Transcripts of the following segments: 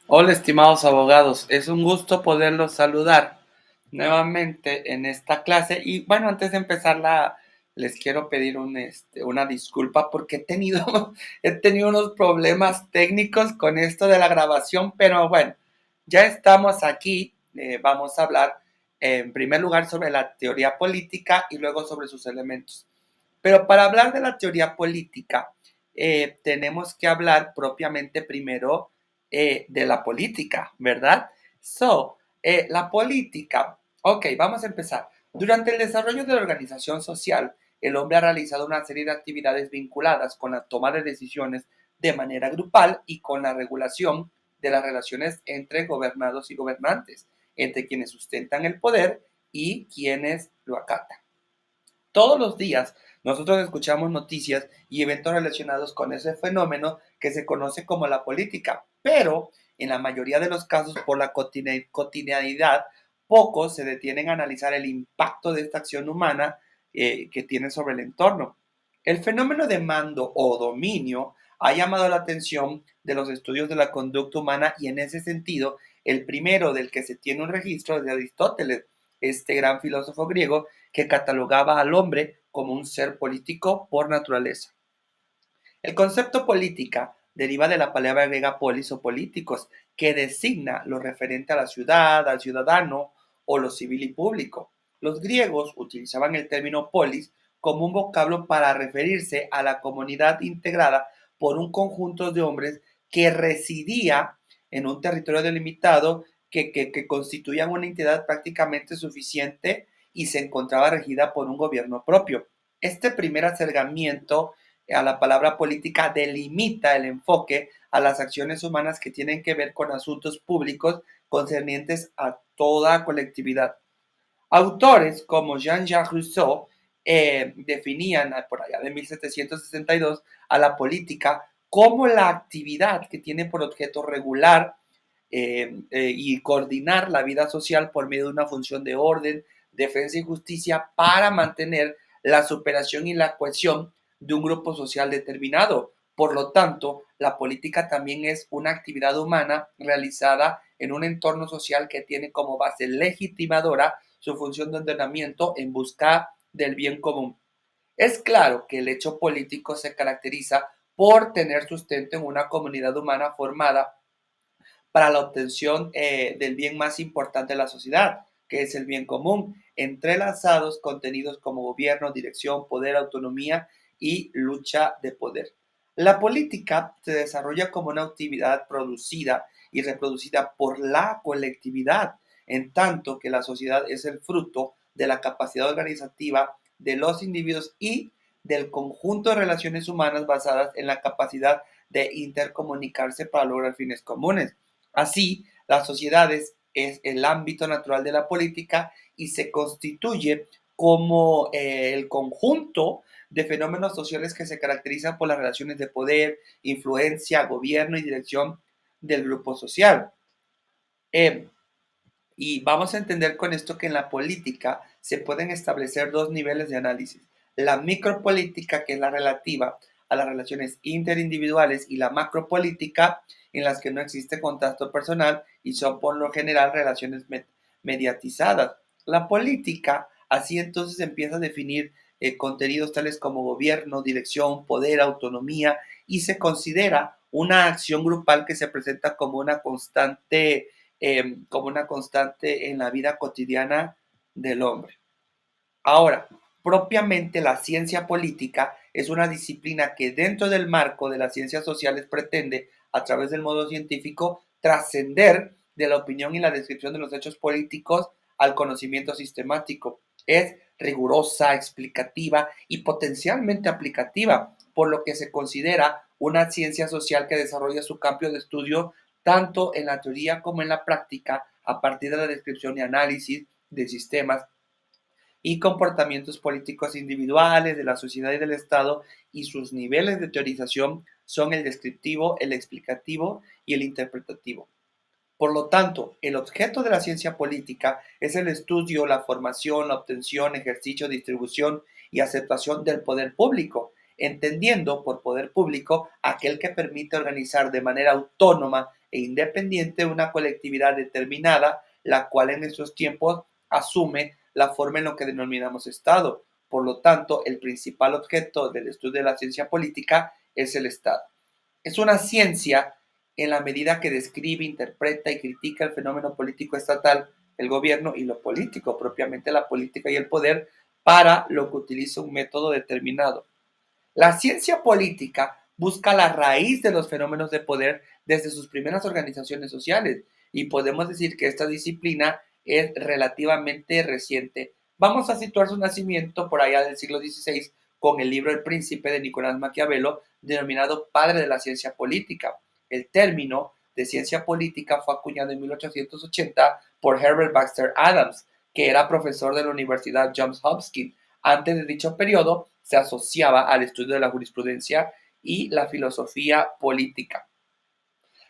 Hola, estimados abogados, es un gusto poderlos saludar nuevamente en esta clase. Y bueno, antes de empezarla, les quiero pedir una disculpa porque he tenido unos problemas técnicos con esto de la grabación, pero bueno, ya estamos aquí. Vamos a hablar en primer lugar sobre la teoría política y luego sobre sus elementos. Pero para hablar de la teoría política, tenemos que hablar propiamente primero de la política, ¿verdad? La política, ok, vamos a empezar. Durante el desarrollo de la organización social, el hombre ha realizado una serie de actividades vinculadas con la toma de decisiones de manera grupal y con la regulación de las relaciones entre gobernados y gobernantes, entre quienes sustentan el poder y quienes lo acatan. Todos los días nosotros escuchamos noticias y eventos relacionados con ese fenómeno que se conoce como la política, pero en la mayoría de los casos por la cotidianidad, pocos se detienen a analizar el impacto de esta acción humana que tiene sobre el entorno. El fenómeno de mando o dominio ha llamado la atención de los estudios de la conducta humana y en ese sentido, el primero del que se tiene un registro es de Aristóteles, este gran filósofo griego que catalogaba al hombre como un ser político por naturaleza. El concepto política deriva de la palabra griega polis o políticos, que designa lo referente a la ciudad, al ciudadano o lo civil y público. Los griegos utilizaban el término polis como un vocablo para referirse a la comunidad integrada por un conjunto de hombres que residía en un territorio delimitado que constituían una entidad prácticamente suficiente y se encontraba regida por un gobierno propio. Este primer acercamiento a la palabra política delimita el enfoque a las acciones humanas que tienen que ver con asuntos públicos concernientes a toda colectividad. Autores como Jean-Jacques Rousseau definían por allá de 1762 a la política como la actividad que tiene por objeto regular y coordinar la vida social por medio de una función de orden, defensa y justicia para mantener la superación y la cohesión de un grupo social determinado. Por lo tanto, la política también es una actividad humana realizada en un entorno social que tiene como base legitimadora su función de ordenamiento en busca del bien común. Es claro que el hecho político se caracteriza por tener sustento en una comunidad humana formada para la obtención del bien más importante de la sociedad, que es el bien común, entrelazados contenidos como gobierno, dirección, poder, autonomía y lucha de poder. La política se desarrolla como una actividad producida y reproducida por la colectividad, en tanto que la sociedad es el fruto de la capacidad organizativa de los individuos y del conjunto de relaciones humanas basadas en la capacidad de intercomunicarse para lograr fines comunes. Así, las sociedades es el ámbito natural de la política y se constituye como el conjunto de fenómenos sociales que se caracterizan por las relaciones de poder, influencia, gobierno y dirección del grupo social. Eh, y vamos a entender con esto que en la política se pueden establecer dos niveles de análisis. La micropolítica, que es la relativa a las relaciones interindividuales, y la macropolítica, en las que no existe contacto personal y son por lo general relaciones mediatizadas. La política, así entonces empieza a definir contenidos tales como gobierno, dirección, poder, autonomía, y se considera una acción grupal que se presenta como una constante en la vida cotidiana del hombre. Ahora, propiamente la ciencia política es una disciplina que dentro del marco de las ciencias sociales pretende, a través del modo científico, trascender de la opinión y la descripción de los hechos políticos al conocimiento sistemático. Es rigurosa, explicativa y potencialmente aplicativa, por lo que se considera una ciencia social que desarrolla su campo de estudio tanto en la teoría como en la práctica a partir de la descripción y análisis de sistemas y comportamientos políticos individuales de la sociedad y del Estado, y sus niveles de teorización son el descriptivo, el explicativo y el interpretativo. Por lo tanto, el objeto de la ciencia política es el estudio, la formación, la obtención, ejercicio, distribución y aceptación del poder público, entendiendo por poder público aquel que permite organizar de manera autónoma e independiente una colectividad determinada, la cual en estos tiempos asume la forma en lo que denominamos Estado. Por lo tanto, el principal objeto del estudio de la ciencia política es el Estado. Es una ciencia en la medida que describe, interpreta y critica el fenómeno político estatal, el gobierno y lo político, propiamente la política y el poder, para lo que utiliza un método determinado. La ciencia política busca la raíz de los fenómenos de poder desde sus primeras organizaciones sociales y podemos decir que esta disciplina es relativamente reciente. Vamos a situar su nacimiento por allá del siglo XVI con el libro El Príncipe de Nicolás Maquiavelo, denominado padre de la ciencia política. El término de ciencia política fue acuñado en 1880 por Herbert Baxter Adams, que era profesor de la Universidad Johns Hopkins. Antes de dicho periodo, se asociaba al estudio de la jurisprudencia y la filosofía política.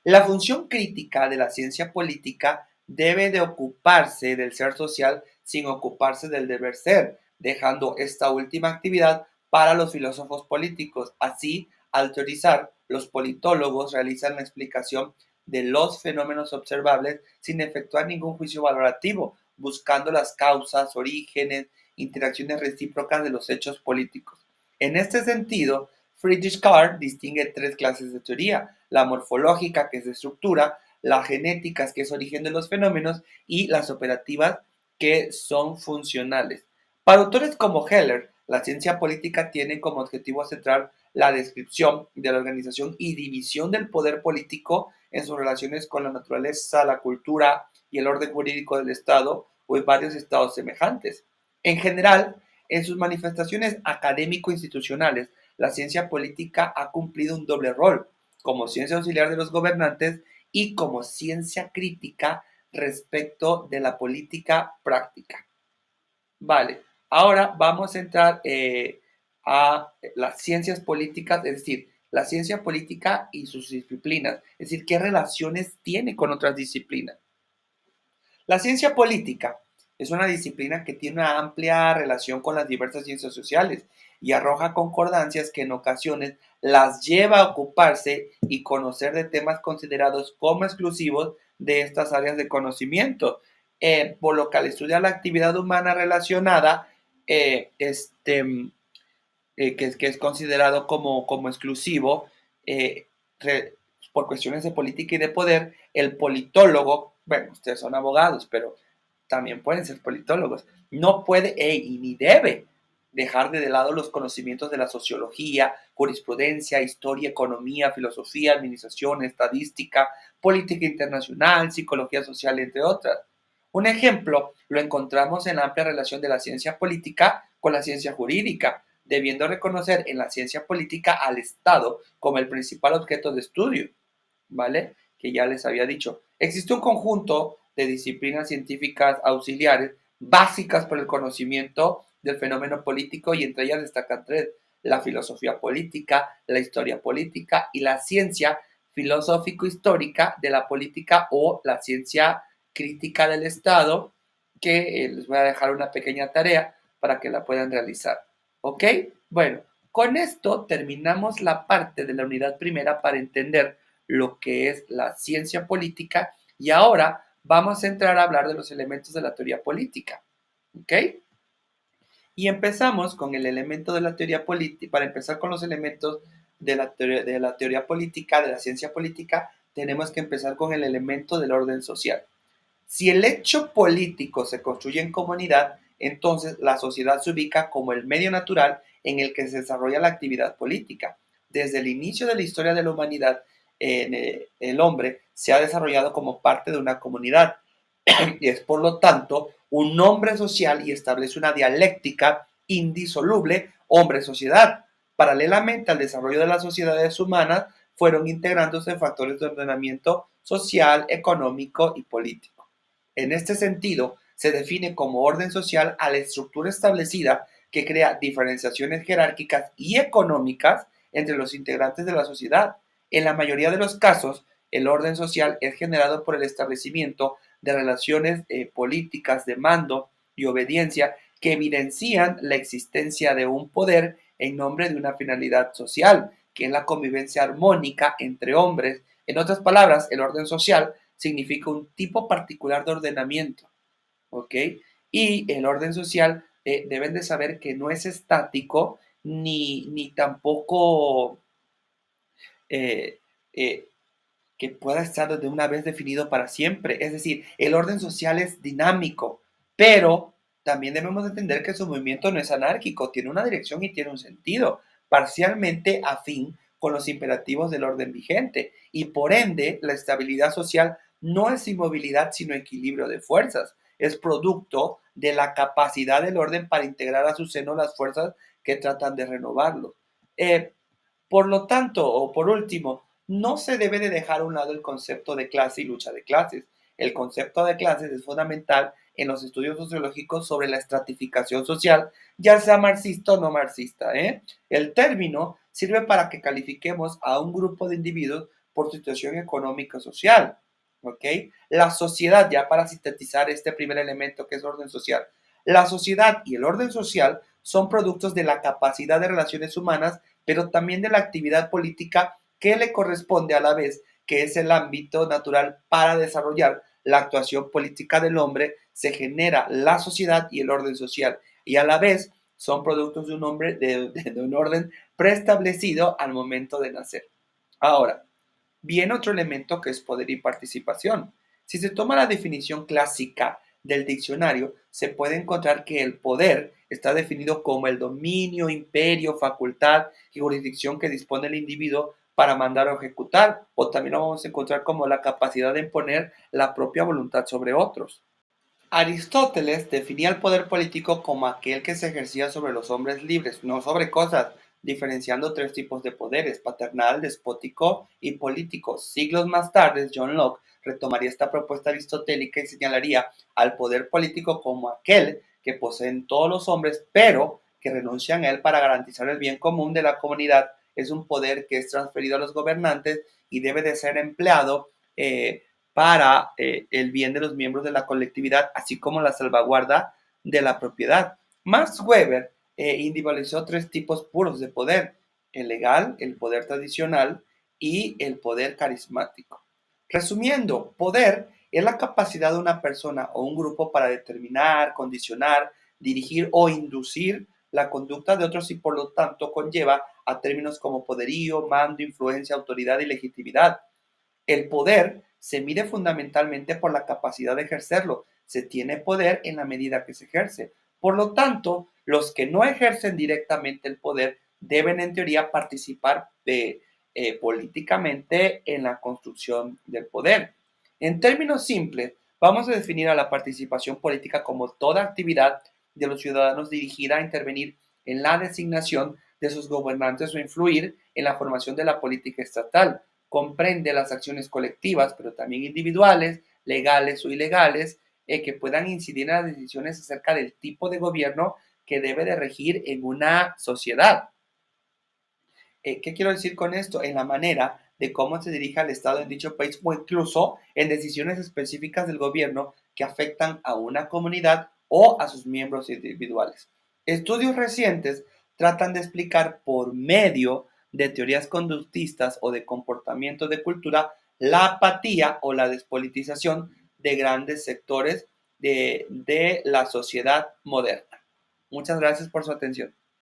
La función crítica de la ciencia política debe de ocuparse del ser social sin ocuparse del deber ser, dejando esta última actividad para los filósofos políticos. Así, al teorizar, los politólogos realizan la explicación de los fenómenos observables sin efectuar ningún juicio valorativo, buscando las causas, orígenes, interacciones recíprocas de los hechos políticos. En este sentido, Friedrich Carr distingue tres clases de teoría: la morfológica, que es de estructura; la genética, que es origen de los fenómenos; y las operativas, que son funcionales. Para autores como Heller, la ciencia política tiene como objetivo central la descripción de la organización y división del poder político en sus relaciones con la naturaleza, la cultura y el orden jurídico del Estado o en varios estados semejantes. En general, en sus manifestaciones académico-institucionales, la ciencia política ha cumplido un doble rol: como ciencia auxiliar de los gobernantes y como ciencia crítica respecto de la política práctica. Vale, ahora vamos a entrar a las ciencias políticas, es decir, la ciencia política y sus disciplinas, es decir, qué relaciones tiene con otras disciplinas. La ciencia política es una disciplina que tiene una amplia relación con las diversas ciencias sociales y arroja concordancias que en ocasiones las lleva a ocuparse y conocer de temas considerados como exclusivos de estas áreas de conocimiento, por lo que al estudiar la actividad humana relacionada, que es considerado como exclusivo, eh, re- por cuestiones de política y de poder, el politólogo, bueno, ustedes son abogados, pero también pueden ser politólogos, no puede y ni debe dejar de lado los conocimientos de la sociología, jurisprudencia, historia, economía, filosofía, administración, estadística, política internacional, psicología social, entre otras. Un ejemplo lo encontramos en la amplia relación de la ciencia política con la ciencia jurídica, debiendo reconocer en la ciencia política al Estado como el principal objeto de estudio, ¿vale? Que ya les había dicho. Existe un conjunto de disciplinas científicas auxiliares básicas para el conocimiento del fenómeno político, y entre ellas destacan tres: la filosofía política, la historia política y la ciencia filosófico-histórica de la política o la ciencia crítica del Estado, que les voy a dejar una pequeña tarea para que la puedan realizar. ¿Ok? Bueno, con esto terminamos la parte de la unidad primera para entender lo que es la ciencia política, y ahora vamos a entrar a hablar de los elementos de la teoría política. ¿Ok? Y empezamos con el elemento de la teoría política. Para empezar con los elementos de la teoría política, de la ciencia política, tenemos que empezar con el elemento del orden social. Si el hecho político se construye en comunidad, entonces la sociedad se ubica como el medio natural en el que se desarrolla la actividad política. Desde el inicio de la historia de la humanidad, el hombre se ha desarrollado como parte de una comunidad y es por lo tanto un hombre social y establece una dialéctica indisoluble hombre-sociedad. Paralelamente al desarrollo de las sociedades humanas, fueron integrándose factores de ordenamiento social, económico y político. En este sentido, se define como orden social a la estructura establecida que crea diferenciaciones jerárquicas y económicas entre los integrantes de la sociedad. En la mayoría de los casos, el orden social es generado por el establecimiento de relaciones políticas de mando y obediencia que evidencian la existencia de un poder en nombre de una finalidad social, que es la convivencia armónica entre hombres. En otras palabras, el orden social significa un tipo particular de ordenamiento, ¿ok? Y el orden social deben de saber que no es estático ni tampoco eh, eh, que pueda estar de una vez definido para siempre. Es decir, el orden social es dinámico, pero también debemos entender que su movimiento no es anárquico, tiene una dirección y tiene un sentido, parcialmente afín con los imperativos del orden vigente. Y por ende, la estabilidad social no es inmovilidad, sino equilibrio de fuerzas. Es producto de la capacidad del orden para integrar a su seno las fuerzas que tratan de renovarlo. Eh, por lo tanto, o por último, no se debe de dejar a un lado el concepto de clase y lucha de clases. El concepto de clases es fundamental en los estudios sociológicos sobre la estratificación social, ya sea marxista o no marxista, ¿eh? El término sirve para que califiquemos a un grupo de individuos por su situación económica o social, ¿ok? La sociedad, ya para sintetizar este primer elemento que es orden social, la sociedad y el orden social son productos de la capacidad de relaciones humanas, pero también de la actividad política que le corresponde a la vez, que es el ámbito natural para desarrollar la actuación política del hombre, se genera la sociedad y el orden social, y a la vez son productos de un hombre de un orden preestablecido al momento de nacer. Ahora, viene otro elemento que es poder y participación. Si se toma la definición clásica del diccionario, se puede encontrar que el poder está definido como el dominio, imperio, facultad y jurisdicción que dispone el individuo para mandar o ejecutar, o también lo vamos a encontrar como la capacidad de imponer la propia voluntad sobre otros. Aristóteles definía el poder político como aquel que se ejercía sobre los hombres libres, no sobre cosas, diferenciando tres tipos de poderes: paternal, despótico y político. Siglos más tarde, John Locke retomaría esta propuesta aristotélica y señalaría al poder político como aquel que poseen todos los hombres, pero que renuncian a él para garantizar el bien común de la comunidad. Es un poder que es transferido a los gobernantes y debe de ser empleado para el bien de los miembros de la colectividad, así como la salvaguarda de la propiedad. Max Weber individualizó tres tipos puros de poder: el legal, el poder tradicional y el poder carismático. Resumiendo, poder es la capacidad de una persona o un grupo para determinar, condicionar, dirigir o inducir la conducta de otros y por lo tanto conlleva a términos como poderío, mando, influencia, autoridad y legitimidad. El poder se mide fundamentalmente por la capacidad de ejercerlo. Se tiene poder en la medida que se ejerce. Por lo tanto, los que no ejercen directamente el poder deben en teoría participar políticamente en la construcción del poder. En términos simples, vamos a definir a la participación política como toda actividad de los ciudadanos dirigida a intervenir en la designación de sus gobernantes o influir en la formación de la política estatal. Comprende las acciones colectivas, pero también individuales, legales o ilegales, que puedan incidir en las decisiones acerca del tipo de gobierno que debe de regir en una sociedad. ¿Qué quiero decir con esto? En la manera de cómo se dirige al Estado en dicho país o incluso en decisiones específicas del gobierno que afectan a una comunidad o a sus miembros individuales. Estudios recientes tratan de explicar por medio de teorías conductistas o de comportamiento de cultura la apatía o la despolitización de grandes sectores de la sociedad moderna. Muchas gracias por su atención.